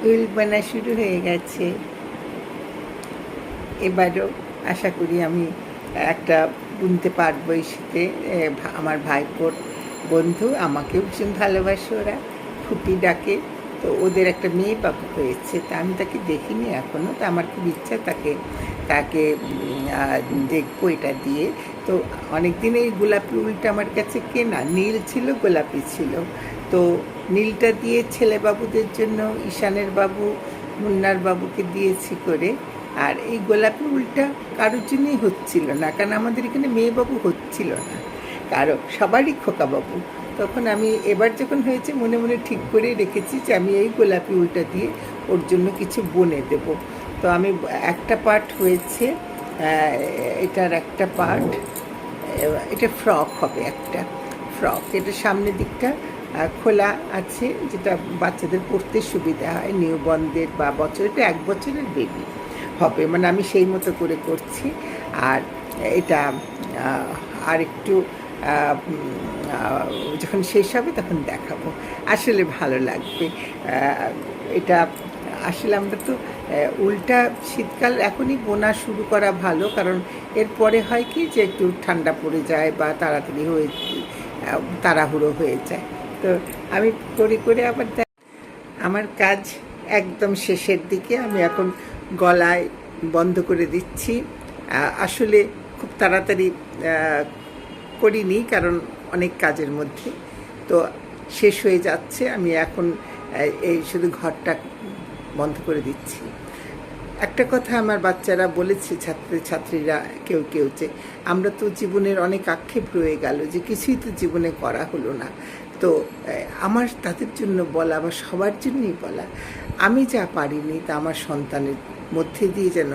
উল বানা শুরু হয়ে গেছে। এবারও আশা করি আমি একটা বুনতে পারবো এই শীতে। আমার ভাইপোর বন্ধু, আমাকেও ভীষণ ভালোবাসে ওরা, ফুপি ডাকে। তো ওদের একটা মেয়ে বাবু হয়েছে, তা আমি তাকে দেখিনি এখনও। তো আমার খুব ইচ্ছা তাকে তাকে দেখবো এটা দিয়ে। তো অনেক দিন এই গোলাপি উলটা আমার কাছে কেনা, নীল ছিল গোলাপি ছিল। তো নীলটা দিয়ে ছেলেবাবুদের জন্য ঈশানের বাবু, মুন্নার বাবুকে দিয়েছি করে। আর এই গোলাপি উলটা কারোর জন্যই হচ্ছিল না, কারণ আমাদের এখানে মেয়েবাবু হচ্ছিল না কারো, সবারই খোকাবাবু। তখন আমি এবার যখন হয়েছে মনে মনে ঠিক করে রেখেছি যে আমি এই গোলাপি উলটা দিয়ে ওর জন্য কিছু বনে দেব। তো আমি একটা পার্ট হয়েছে, এটার একটা পার্ট, এটা ফ্রক হবে, একটা ফ্রক। এটা সামনের দিকটা খোলা আছে, যেটা বাচ্চাদের পড়তে সুবিধা হয়, নিউবর্নদের বা এটা 1 বছরের বেবি হবে, মানে আমি সেই মতো করে করছি। আর এটা আর একটু যখন শেষ হবে তখন দেখাবো, আসলে ভালো লাগবে। এটা আসলে আমরা তো উল্টা শীতকাল এখনই বোনা শুরু করা ভালো, কারণ এরপরে হয় কি যে একটু ঠান্ডা পড়ে যায় বা তাড়াতাড়ি তাড়াহুড়ো হয়ে যায়। তো আমি করে আবার আমার কাজ একদম শেষের দিকে। আমি এখন গলায় বন্ধ করে দিচ্ছি। আসলে খুব তাড়াতাড়ি করিনি, কারণ অনেক কাজের মধ্যে তো শেষ হয়ে যাচ্ছে। আমি এখন এই শুধু ঘরটা বন্ধ করে দিচ্ছি। একটা কথা আমার বাচ্চারা বলেছে, ছাত্রীরা কেউ যে আমরা তো জীবনের অনেক আক্ষেপ রয়ে গেল যে কিছুই তো জীবনে করা হলো না। তো আমার তাদের জন্য বলা বা সবার জন্যই বলা, আমি যা পারিনি তা আমার সন্তানের মধ্যে দিয়ে যেন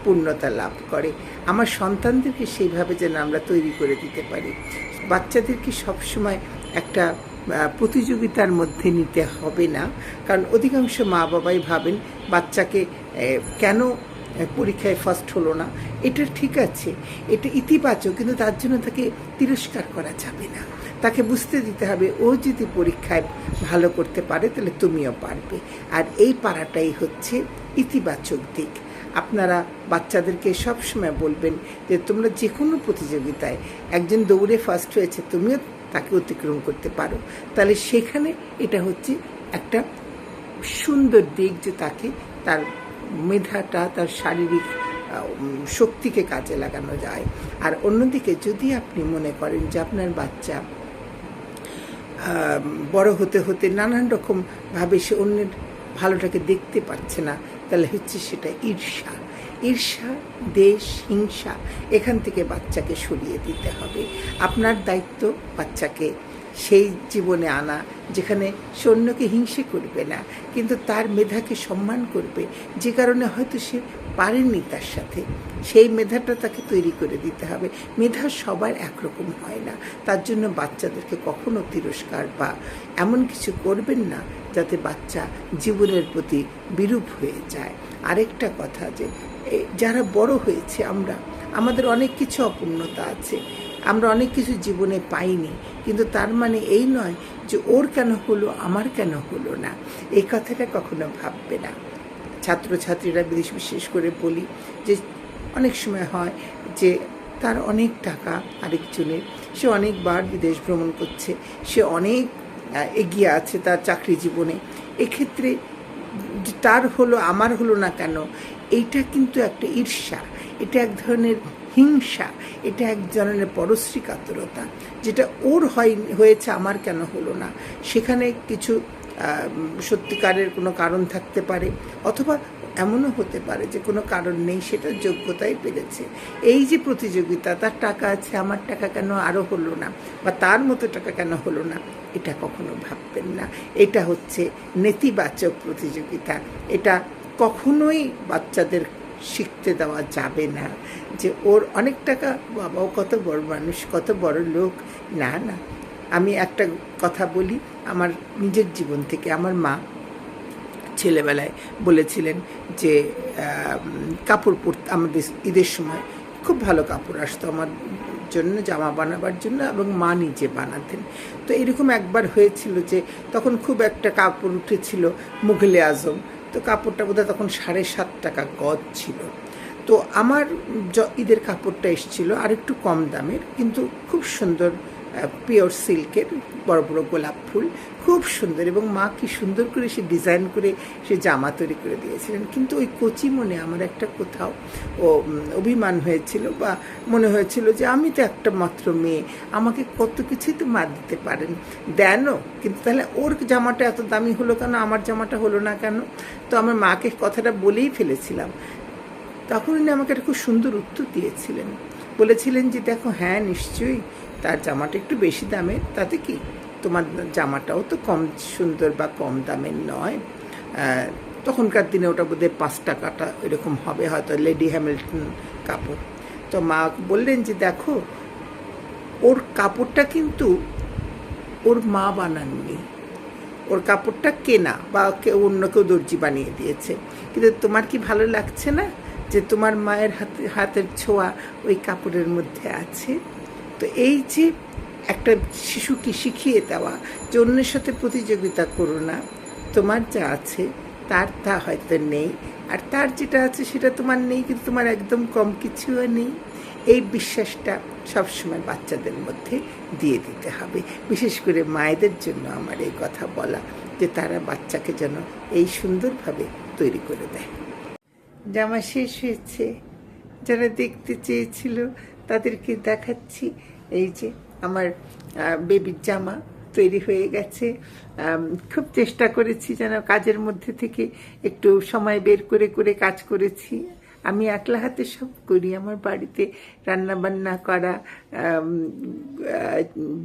পূর্ণতা লাভ করে, আমার সন্তানদেরকে সেইভাবে যেন আমরা তৈরি করে দিতে পারি। বাচ্চাদেরকে সবসময় একটা প্রতিযোগিতার মধ্যে নিতে হবে না, কারণ অধিকাংশ মা বাবাই ভাবেন বাচ্চাকে কেন পরীক্ষায় ফার্স্ট হলো না, এটা ঠিক আছে, এটা ইতিবাচক, কিন্তু তার জন্য তাকে তিরস্কার করা যাবে না। তাকে বুঝতে দিতে হবে ও যদি পরীক্ষায় ভালো করতে পারে তাহলে তুমিও পারবে। আর এই পারাটাই হচ্ছে ইতিবাচক দিক। আপনারা বাচ্চাদেরকে সবসময় বলবেন যে তোমরা যে কোনো প্রতিযোগিতায় একজন দৌড়ে ফার্স্ট হয়েছে, তুমিও তাকে অতিক্রম করতে পারো। তাহলে সেখানে এটা হচ্ছে একটা সুন্দর দিক যে তাকে তার মেধাটা, তার শারীরিক শক্তিকে কাজে লাগানো যায়। আর অন্যদিকে যদি আপনি মনে করেন যে আপনার বাচ্চা বড় হতে হতে নানান রকমভাবে সে অন্যের ভালোটাকে দেখতে পাচ্ছে না, তাহলে হচ্ছে সেটা ঈর্ষা, দেশ, হিংসা, এখান থেকে বাচ্চাকে সরিয়ে দিতে হবে। আপনার দায়িত্ব বাচ্চাকে সেই জীবনে আনা যেখানে সে অন্যকে হিংসে করবে না, কিন্তু তার মেধাকে সম্মান করবে, যে কারণে হয়তো সে পারেননি তার সাথে, সেই মেধাটা তাকে তৈরি করে দিতে হবে। মেধা সবার একরকম হয় না, তার জন্য বাচ্চাদেরকে কখনো তিরস্কার বা এমন কিছু করবেন না যাতে বাচ্চা জীবনের প্রতি বিরূপ হয়ে যায়। আরেকটা কথা, যে যারা বড় হয়েছে আমাদের অনেক কিছু অপূর্ণতা আছে, আমরা অনেক কিছু জীবনে পাইনি, কিন্তু তার মানে এই নয় যে ওর কেন হলো আমার কেন হলো না, এই কথাটা কখনো ভাববে না। ছাত্রছাত্রীরা বিশেষ করে বলি যে অনেক সময় হয় যে তার অনেক টাকা, আরেকজনের সে অনেকবার বিদেশ ভ্রমণ করছে, সে অনেক এগিয়ে আছে তার চাকরি জীবনে, এক্ষেত্রে তার হলো আমার হলো না কেন, এইটা কিন্তু একটা ঈর্ষা, এটা এক ধরনের হিংসা, এটা এক ধরনের পরশ্রী কাতরতা, যেটা ওর হয়েছে আমার কেন হলো না। সেখানে কিছু সত্যিকারের কোনো কারণ থাকতে পারে, অথবা এমনও হতে পারে যে কোনো কারণ নেই, সেটা যোগ্যতাই পেরেছে। এই যে প্রতিযোগিতা, তার টাকা আছে, আমার টাকা কেন আরও হলো না, বা তার মতো টাকা কেন হলো না, এটা কখনো ভাববেন না। এটা হচ্ছে নেতিবাচক প্রতিযোগিতা। এটা কখনোই বাচ্চাদের শিখতে দেওয়া যাবে না যে ওর অনেক টাকা, বাবাও কত বড় মানুষ, কত বড় লোক। না, আমি একটা কথা বলি আমার নিজের জীবন থেকে। আমার মা ছেলেবেলায় বলেছিলেন যে কাপড় পরতে, আমাদের ঈদের সময় খুব ভালো কাপড় আসতো, আমার জন্য, জামা বানাবার জন্য, এবং মা নিজে বানাতেন। তো এরকম একবার হয়েছিল যে তখন খুব একটা কাপড় উঠেছিল মুঘলে আজম, তো কাপড়টা বোধহয় তখন 7.5 টাকা গজ ছিল। তো আমার ঈদের কাপড়টা এসেছিল আর একটু কম দামের, কিন্তু খুব সুন্দর পিওর সিল্কের, বড় বড় গোলাপ ফুল, খুব সুন্দর, এবং মা কি সুন্দর করে সে ডিজাইন করে সে জামা তৈরি করে দিয়েছিলেন। কিন্তু ওই কচি মনে আমার একটা কোথাও অভিমান হয়েছিল, বা মনে হয়েছিল যে আমি তো একটা মাত্র মেয়ে, আমাকে কত কিছুই তো মা দিতে পারেন, দেনও, কিন্তু তাহলে ওর জামাটা এত দামি হলো কেন, আমার জামাটা হলো না কেন? তো আমার মাকে কথাটা বলেই ফেলেছিলাম। তখন উনি আমাকে একটা খুব সুন্দর উত্তর দিয়েছিলেন, বলেছিলেন যে দেখো, হ্যাঁ নিশ্চয়ই তার জামাটা একটু বেশি দামের, তাতে কি, তোমার জামাটাও তো কম সুন্দর বা কম দামের নয়। তখনকার দিনে ওটা বোধহয় 5 টাকাটা এরকম হবে হয়তো, লেডি হ্যামিল্টন কাপড়। তো মা বললেন যে দেখো, ওর কাপড়টা কিন্তু ওর মা বানাননি, ওর কাপড়টা কেনা, বা অন্য কেউ দর্জি বানিয়ে দিয়েছে, কিন্তু তোমার কি ভালো লাগছে না যে তোমার মায়ের হাতের ছোঁয়া ওই কাপড়ের মধ্যে আছে? তো এই যে একটা শিশুকে শিখিয়ে দেওয়া যে অন্যের সাথে প্রতিযোগিতা করো না, তোমার যা আছে তার তা হয়তো নেই, আর তার যেটা আছে সেটা তোমার নেই, কিন্তু তোমার একদম কম কিছুও নেই, এই বিশ্বাসটা সবসময় বাচ্চাদের মধ্যে দিয়ে দিতে হবে। বিশেষ করে মায়েদের জন্য আমার এই কথা বলা, যে তারা বাচ্চাকে যেন এই সুন্দরভাবে তৈরি করে দেয়। জামা শেষ হয়েছে, যারা দেখতে চেয়েছিল তাদেরকে দেখাচ্ছি। এই যে আমার বেবির জামা তৈরি হয়ে গেছে। খুব চেষ্টা করেছি যেন কাজের মধ্যে থেকে একটু সময় বের করে করে কাজ করেছি। আমি একলা হাতে সব করি, আমার বাড়িতে রান্না বান্না করা,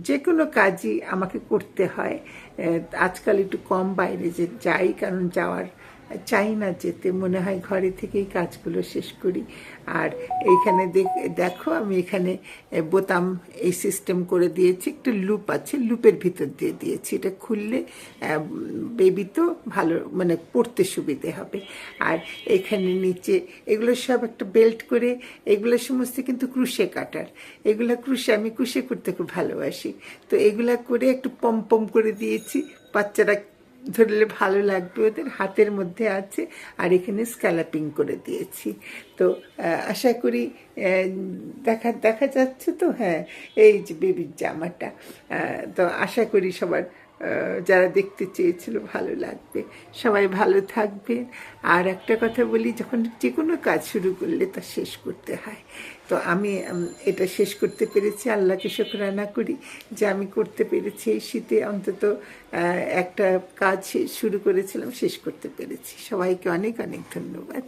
যে কোনো কাজই আমাকে করতে হয়। আজকাল একটু কম বাইরে যাই, কারণ যাওয়ার চাই না যেতে, মনে হয় ঘরে থেকেই কাজগুলো শেষ করি। আর এইখানে দেখো, আমি এখানে বোতাম এই সিস্টেম করে দিয়েছি, একটু লুপ আছে, লুপের ভিতর দিয়ে দিয়েছি, এটা খুললে বেবি তো ভালো মানে পড়তে সুবিধে হবে। আর এখানে নিচে এগুলো সব একটা বেল্ট করে, এগুলো সমস্ত কিন্তু ক্রুশে কাটার, এগুলো ক্রুশে, আমি ক্রুশে করতে খুব ভালোবাসি, তো এগুলা করে একটু পম পম করে দিয়েছি, বাচ্চারা ধরলে ভালো লাগবে, ওদের হাতের মধ্যে আছে। আর এখানে স্ক্যালাপিং করে দিয়েছি। তো আশা করি দেখা যাচ্ছে তো, হ্যাঁ এই যে বেবির জামাটা, তো আশা করি সবার যারা দেখতে চেয়েছিল ভালো লাগবে। সবাই ভালো থাকবেন। আর একটা কথা বলি, যখন যে কোনো কাজ শুরু করলে তা শেষ করতে হয়। তো আমি এটা শেষ করতে পেরেছি, আল্লাহকে শুকরানা করি যে আমি করতে পেরেছি। এই শীতে অন্তত একটা কাজ শুরু করেছিলাম, শেষ করতে পেরেছি। সবাইকে অনেক অনেক ধন্যবাদ।